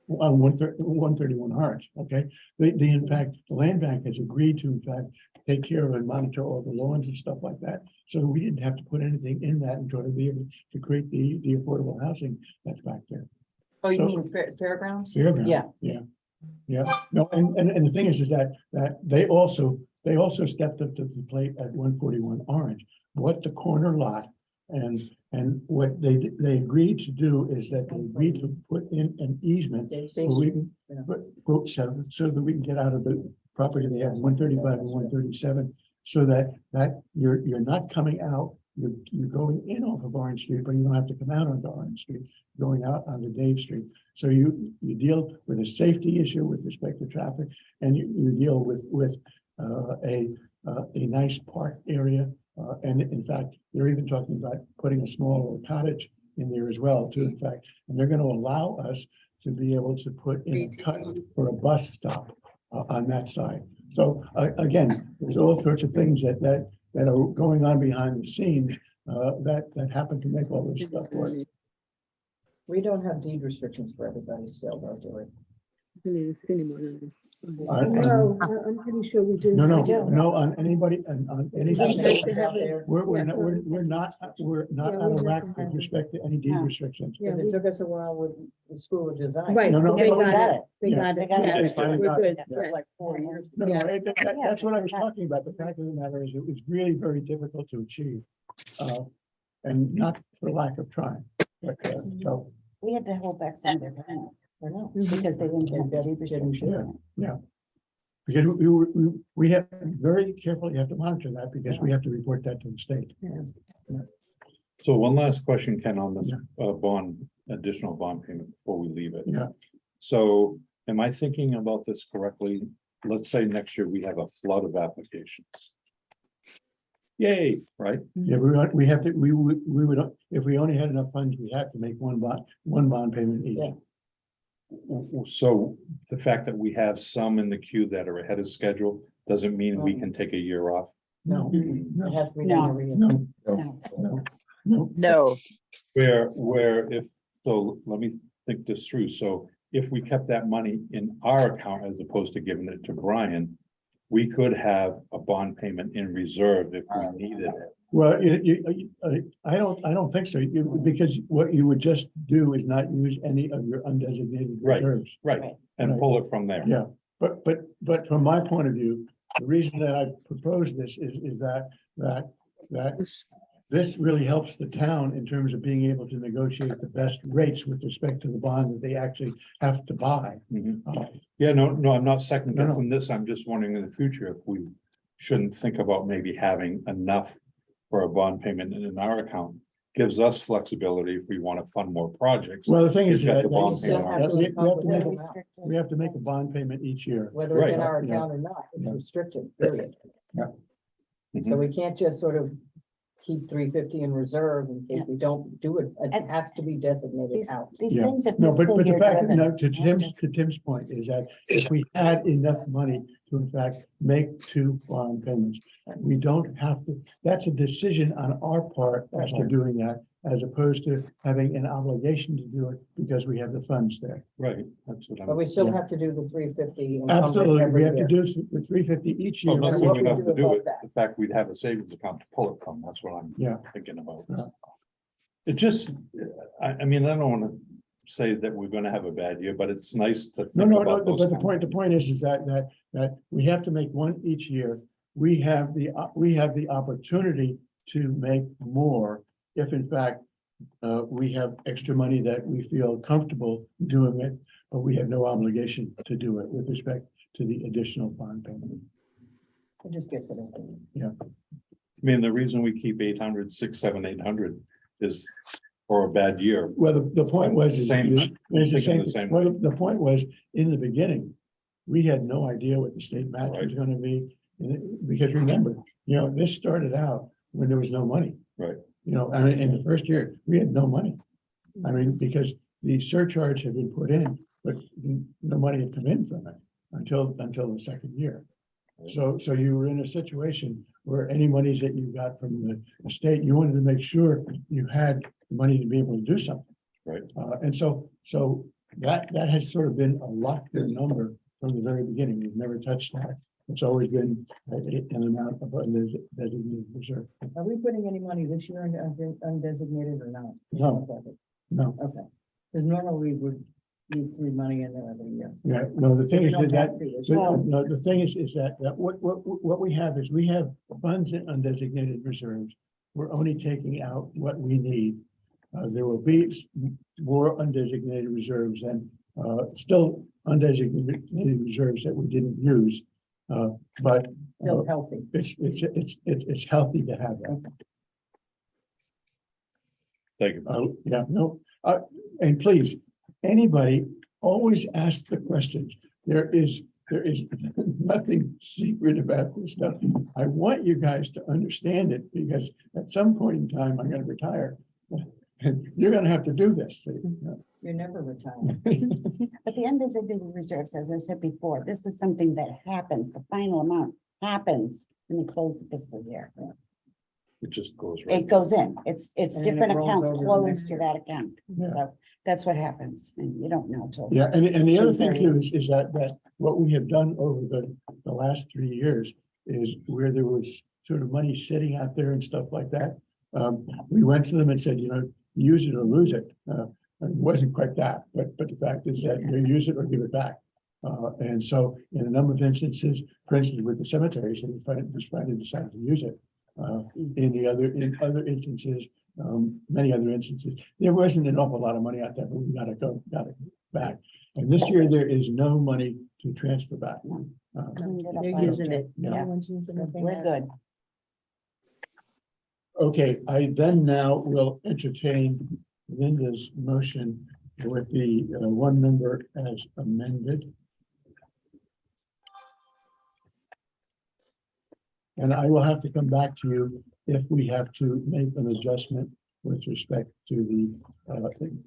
on 131 Orange, okay? They in fact, the land bank has agreed to, in fact, take care of and monitor all the lawns and stuff like that. So we didn't have to put anything in that in order to be able to create the affordable housing that's back there. Oh, you So- mean fairgrounds? Fairground. Yeah. Yeah, no, and the thing is that they also stepped up to the plate at 141 Orange, bought the corner lot. And what they agreed to do is that they agreed to put in an easement so we can, so that we can get out of the property they have, 135 and 137. So that you're not coming out, you're going in off of Orange Street, but you don't have to come out onto Orange Street, going out onto Dave Street. So you deal with a safety issue with respect to traffic, and you deal with a nice park area. And in fact, they're even talking about putting a small cottage in there as well, too, in fact. And they're going to allow us to be able to put in a cut for a bus stop on that side. So again, there's all sorts of things that are going on behind the scenes that happen to make all this stuff work. We don't have deed restrictions for everybody still, though, do we? Well, I'm pretty sure we do. No, on anybody, on Okay. anybody. We're not out of whack with respect to any deed No. restrictions. Yeah, Because it took us a while with the School of Design. Right, No, no, they no, we got it. They Yeah. got They it. got it. Yes, They finally we're got it. good. Yeah. Right. Like 4 years. No, Yeah. that's what I was talking about. The fact of the matter is, it was really very difficult to achieve. And not for lack of trying, but, so, We had to hold back some of their payments I know. because they didn't have the Didn't- deed didn't restriction. Because we have very carefully have to monitor that because we have to report that to the state. So one last question, Ken, on this Yeah. additional bond payment before we leave it. Yeah. So am I thinking about this correctly? Let's say next year we have a flood of applications. Yay, right? Yeah, we have to, we would, if we only had enough funds, we have to make one bond payment each. Yeah. So the fact that we have some in the queue that are ahead of schedule doesn't mean we can take a year off. No, It no, has to be done No. every year. no, No. no. No, Where if, so let me think this through. So if we kept that money in our account as opposed to giving it to Brian, we could have a bond payment in reserve if we needed it. Well, I don't think so, because what you would just do is not use any of your undesignated Right. reserves. Right, and pull it from there. Yeah, but from my point of view, the reason that I propose this is that this really helps the town in terms of being able to negotiate the best rates with respect to the bond that they actually have to buy. Mhm. Uh, Yeah, no, I'm not second No, no. guessing this. I'm just wondering in the future if we shouldn't think about maybe having enough for a bond payment in our account. Gives us flexibility if we want to fund more projects. Well, the thing is We've got that the bond that- payment. that we have to make a- Restricted. we have to make a bond payment each year. Whether it's in Right. our Yeah. account or not, it's Yeah. restricted, period. Mhm. So we can't just sort of keep 350 in reserve in case we don't do it. It And- has to be designated These, out. these Yeah. things are No, but fiscal the year fact, driven. no, to Tim's point is that if we had enough money to in fact make two bond payments, we don't have to, that's a decision on our part as to doing that, as opposed to having an obligation to do it because we have the funds there. Right, that's what But I'm. we still Yeah. have to do the 350. Absolutely, every we have to year. do the 350 each Oh, year. not And saying what we'd we have do to do about it, that. the fact we'd have a savings account to pull it from, that's what I'm Yeah. thinking about. Yeah. It just, I mean, I don't wanna say that we're gonna have a bad year, but it's nice to No, think no, about no, those. but the kind of point is that we have to make one each year. We have the opportunity to make more if in fact we have extra money that we feel comfortable doing it, but we have no obligation to do it with respect to the additional bond payment. It just gets it. in. I mean, the reason we keep 800, 6, 7, 800 is for a bad year. Well, the point was, is Same- it's the thinking same, the same well, the point was, in the beginning, we had no idea what the state match was Right. gonna be. Because remember, this started out when there was no money. Right. I mean, in the first year, we had no money. I mean, because the surcharge had been put in, but no money had come in from it until the second year. So you were in a situation where any monies that you got from the state, you wanted to make sure you had the money to be able to do something. Right. And so that has sort of been a locked in number from the very beginning. We've never touched that. It's always been an amount of undesignated reserve. Are we putting any money this year in undesignated or not? No, no, Okay, because normally we would need free money in there every year. yeah, no, the thing We is don't that, have to this but, year. no, the thing is that what we have is we have funds in undesignated reserves. We're only taking out what we need. There will be more undesignated reserves and still undesignated reserves that we didn't use. But Still healthy. it's healthy to have that. Thank you. Yeah, no, and please, anybody always ask the questions. There is nothing secret about this stuff. I want you guys to understand it because at some point in time, I'm gonna retire. And you're gonna have to do this. You're never retired. But the undesignated reserves, as I said before, this is something that happens, the final amount happens when they close the fiscal year. It just goes right. It goes in, it's And then it different rolls accounts over the close next to year. that account. Yeah. So that's what happens, and you don't know till. Yeah, and the other thing June too is that what we have done over the last 3 years is where there was sort of money sitting out there and stuff like that. We went to them and said, use it or lose it. It wasn't quite that, but the fact is that you use it or give it back. And so in a number of instances, for instance, with the cemeteries, they finally decided to use it. In other instances, many other instances. There wasn't an awful lot of money out there, but we got it back. And this year, there is no money to transfer back. Cleaned it up They're on- using it. Yeah. No one's using it. We're good. Okay, I then now will entertain Linda's motion with the one number as amended. And I will have to come back to you if we have to make an adjustment with respect to the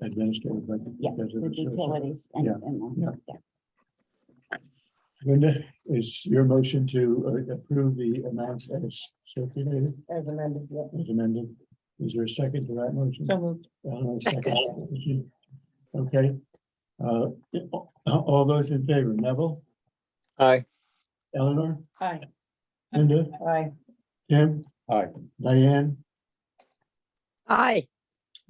administrative budget. Yeah, because of the the source. utilities and, Yeah, and, yeah. Linda, is your motion to approve the amounts as circulated, As amended, yeah. as amended? Is there a second to that motion? So moved. Eleanor, second. Okay. All those in favor, Neville, Aye. Eleanor, Aye. Linda, Aye. Tim, Aye. Diane, Aye.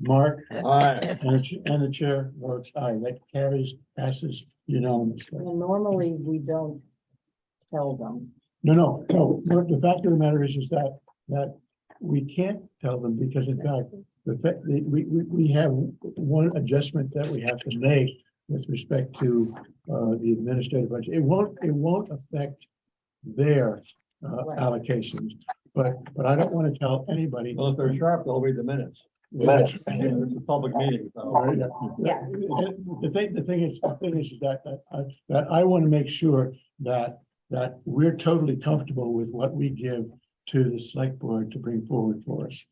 Mark, Aye. and the chair votes aye. That carries, passes unanimously. And normally we don't tell them. No. The fact of the matter is that we can't tell them because in fact, we have one adjustment that we have to make with respect to the administrative budget. It won't affect their Right. allocations, but I don't want to tell anybody. Well, if they're sharp, they'll read the minutes. Minutes. It's a public meeting, so. Yeah. The thing is that I want to make sure that we're totally comfortable with what we give to the select board to bring forward for us.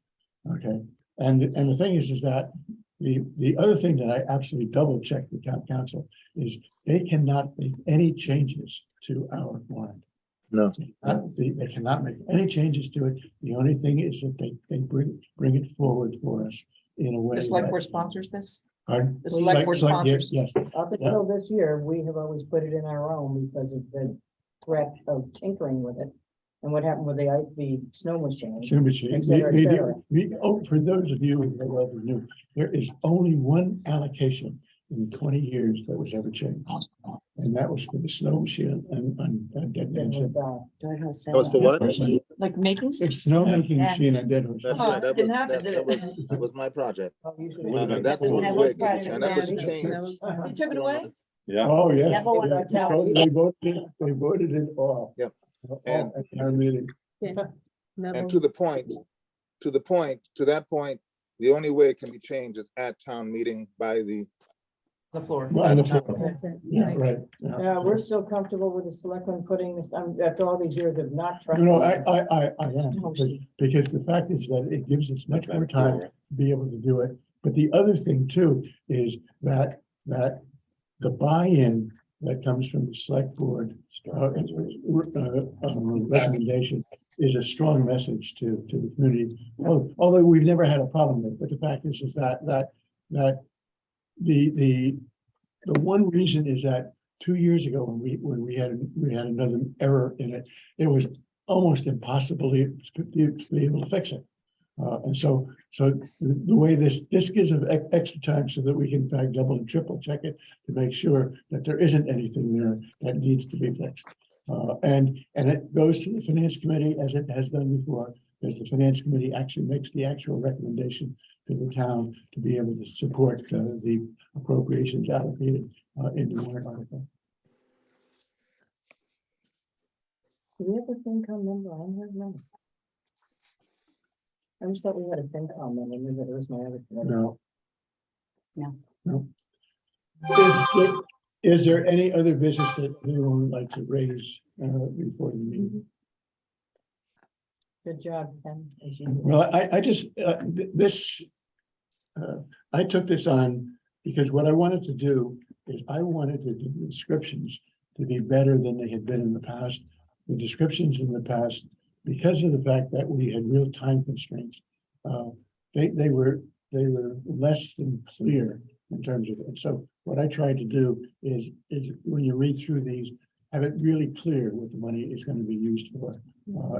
Okay, and the thing is that the other thing that I absolutely double checked with town council is they cannot make any changes to our warrant. No. They cannot make any changes to it. The only thing is that they bring it forward for us in a way. The select that- board sponsors this? Pardon? The select board sponsors. Yes, Up until this year, we have always put it in our own because of the threat of tinkering with it. And what happened with the snow machine. sure, machine. Et cetera, et cetera. For those of you who are new, there is only one allocation in 20 years that was ever changed. And that was for the snow machine and Dead Then Man's we Head. died. That was for what? Like making? It's snow making Yeah. machine and Dead Horse. That's Oh, right. That didn't was, happen, did it? that was my project. Oh, you should- And that's the And only that way was it could be part of changed. And the that was value. changed. You took it away? Yeah. Oh, yeah. Yeah, but what about now? They voted it off. Yep. All And- at our meeting. And to that point, the only way it can be changed is at town meeting by the, The floor. Well, and the That's floor. That's it. Yeah, right. Yeah. Yeah, we're still comfortable with the selectmen putting this, after all these years of not trusting. No, I am, because the fact is that it gives us much more time to be able to do it. But the other thing too is that the buy-in that comes from the select board recommendation is a strong message to the community. Although we've never had a problem with it, but the fact is that the one reason is that 2 years ago, when we had another error in it, it was almost impossible to be able to fix it. And so the way this gives us extra time so that we can in fact double and triple check it to make sure that there isn't anything there that needs to be fixed. And it goes to the finance committee as it has done before, because the finance committee actually makes the actual recommendation to the town to be able to support the appropriations allocated in the warrant article. Do we have a FinCom member on here? No. I just thought we had a FinCom member, maybe there was no other. No. No. No. Is there any other business that anyone would like to raise before the meeting? Good job, Ken. as usual. Well, I just, I took this on because what I wanted to do is I wanted the descriptions to be better than they had been in the past. The descriptions in the past, because of the fact that we had real time constraints, they were less than clear in terms of it. So what I tried to do is when you read through these, have it really clear what the money is going to be used for.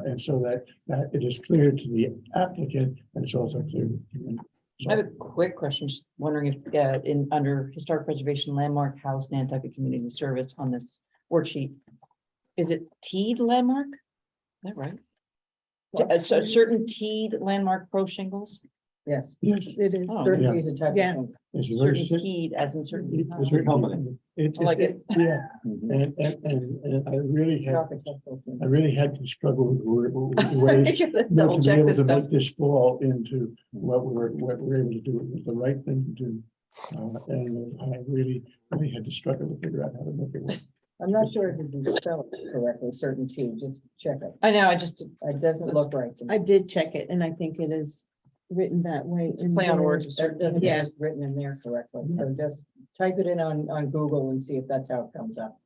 And so that it is clear to the applicant and it's also clear. to the community. I have a quick question, just wondering if under historic preservation landmark house Nantucket Community Service on this worksheet, is it Teed landmark? Is that right? A certain Teed landmark pro shingles? Yes. Yes, It is. Oh. Certainty is a type of Yeah. thing. it's a very. Certain heed as in certain. It's very company. It, I like it. yeah, Mhm. and I really The had, architectural thing. I really had to struggle with ways You gotta not double to be check able this to stuff. make this fall into what we're able to do. It was the right thing to do. And I really had to struggle to figure out how to make it work. I'm not sure if it can spell it correctly, certainty, just check it. I know, I just It doesn't look right to me. I did check it and I think it is written that way. in play on the- words. with That certain- doesn't Yeah. get written in there correctly, so just type it in on Google and see if that's how it comes up.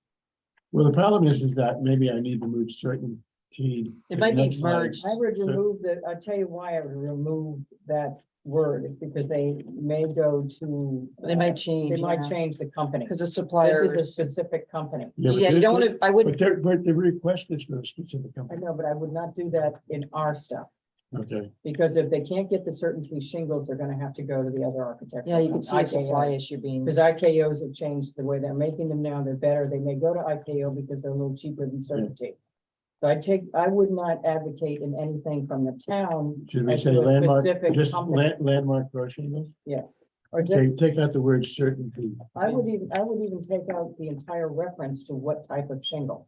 Well, the problem is that maybe I need to move certain key. It might be merged. I would remove I'll tell you why I would remove that word, is because they may go to. They might change. They might yeah. change the company. Because the This supplier. is a specific company. Yeah, you don't want to, I would, But the request is for a specific I company. know, but I would not do that in our stuff, Okay, because if they can't get the certainty shingles, they're gonna have to go to the other architect. yeah, you can see a supply issue being. Because IKOs have changed the way they're making them now, they're better, they may go to IKO because they're a little cheaper than certainty. So I would not advocate in anything from the town. should we as say to a landmark, specific just company, landmark pro shingles? Or Okay, just, take out the word certainty. I would even take out the entire reference to what type of shingle.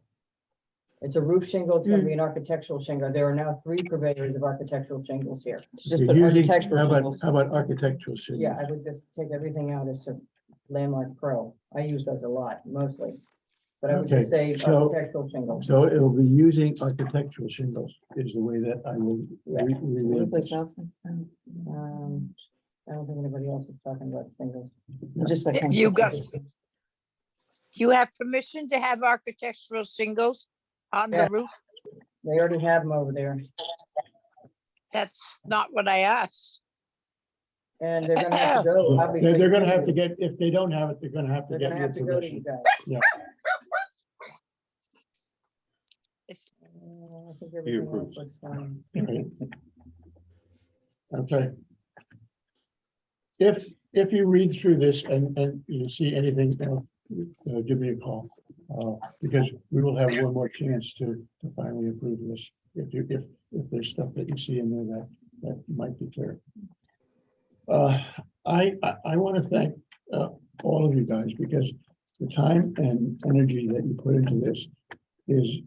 It's a roof shingle, it's gonna be an architectural shingle, there are now 3 purveyors of architectural shingles here. Just You're put using- architectural How shingles. about architectural shingles? Yeah, I would just take everything out as to Landmark Pro, I use those a lot, mostly. But I would just say Okay, so- architectural shingles. So it'll be using architectural shingles is the way that I will. Yeah. reword this. Anyplace else? I don't think anybody else is talking about shingles. Just like. If you got- Do you have permission to have architectural shingles on Yeah. the roof? They already have them over there, That's not what I asked. and they're gonna have to go. obviously, They're gonna have to get, if they don't have it, they're gonna have to They're get gonna your have to go to you permission. guys. It's, I think everything else approves. looks fine. Okay. If you read through this and you see anything, give me a call. Because we will have one more chance to finally approve this. If there's stuff that you see in there that might be clear. I want to thank all of you guys, because the time and energy that you put into this is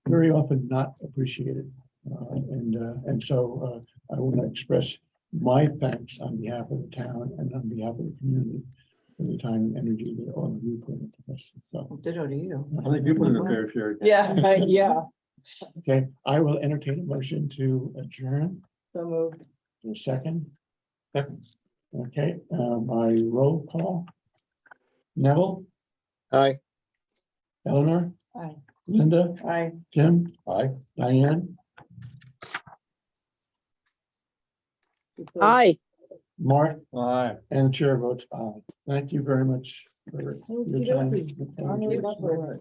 very often not appreciated. And so I want to express my thanks on behalf of the town and on behalf of the community for the time and energy that all of you put into this. So, Ditto to you. I think you put in a fair share. Yeah. Yeah, okay, I will entertain a motion to adjourn. so moved. For a second. Okay, my roll call. Neville, Hi. Eleanor, Aye. Linda, Aye. Tim, Aye. Diane, Aye. Mark, Aye. and the chair votes aye. Thank you very much for your time. Onward and upward.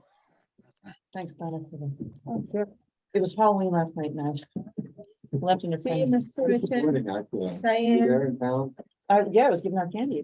Thanks, Donna, for the. It was Halloween last night, and I left in a See you, friend's. Mr. Richard. Disappointing, actually. You Diane. there in town? Yeah, I was giving out candy.